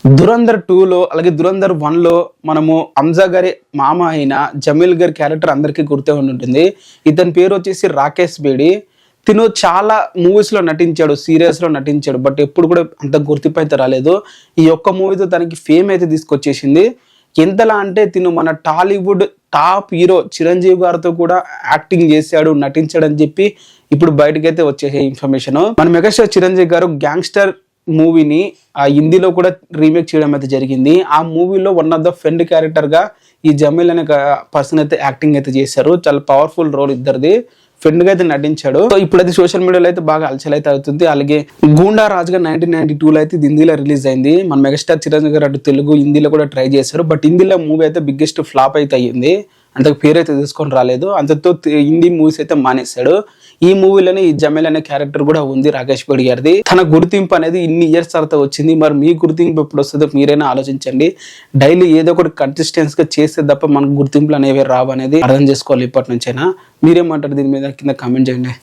దురంధర్ 2లో అలాగే దురంధర్ 1లో మనము హంజా గారి మామ అయిన జమీల్ గారి క్యారెక్టర్ అందరికీ గుర్తే ఉంటుంది. ఇతని పేరు వచ్చేసి రాకేష్ బేడి. తిను చాలా మూవీస్ లో నటించాడు, సీరియల్స్ లో నటించాడు, బట్ ఎప్పుడు కూడా అంత గుర్తింపు అయితే రాలేదు. ఈ ఒక్క మూవీతో తనకి ఫేమ్ అయితే తీసుకొచ్చేసింది. ఎంతలా అంటే తిను మన టాలీవుడ్ టాప్ హీరో చిరంజీవి గారితో కూడా యాక్టింగ్ చేశాడు, నటించాడు అని చెప్పి ఇప్పుడు బయటకైతే వచ్చేసే ఇన్ఫర్మేషన్. మన మెగాస్టార్ చిరంజీవి గారు గ్యాంగ్స్టర్ మూవీని ఆ హిందీలో కూడా రీమేక్ చేయడం అయితే జరిగింది. ఆ మూవీలో one of the friend character గా ఈ జమీల్ అనే పర్సన్ అయితే యాక్టింగ్ అయితే చేశారు. చాలా పవర్ఫుల్ రోల్ ఇద్దరిది. ఫ్రెండ్ గా అయితే నటించాడు. సో ఇప్పుడైతే సోషల్ మీడియాలో అయితే బాగా అలచల్ అయితే అవుతుంది. అలాగే గూండా రాజుగా 1992లో అయితే హిందీలో రిలీజ్ అయింది. మన మెగాస్టార్ చిరంజీవి గారు అటు తెలుగు హిందీలో కూడా ట్రై చేశారు. బట్ హిందీలో మూవీ అయితే బిగ్గెస్ట్ ఫ్లాప్ అయితే అయ్యింది. అంతకు పేరు అయితే తీసుకొని రాలేదు. అంతతో హిందీ మూవీస్ అయితే మానేశాడు. ఈ మూవీలోనే ఈ జమీల్ అనే క్యారెక్టర్ కూడా ఉంది రాకేష్ బేడి గారిది. తన గుర్తింపు అనేది ఇన్ని ఇయర్స్ తర్వాత వచ్చింది. మరి మీ గుర్తింపు ఎప్పుడు వస్తుందో మీరైనా ఆలోచించండి. డైలీ ఏదో ఒకటి కన్సిస్టెన్స్ గా చేస్తే తప్ప మనకు గుర్తింపులు అనేవి రావు అనేది అర్థం చేసుకోవాలి ఇప్పటి నుంచైనా. మీరేమంటారు దీని మీద కింద కామెంట్ చేయండి.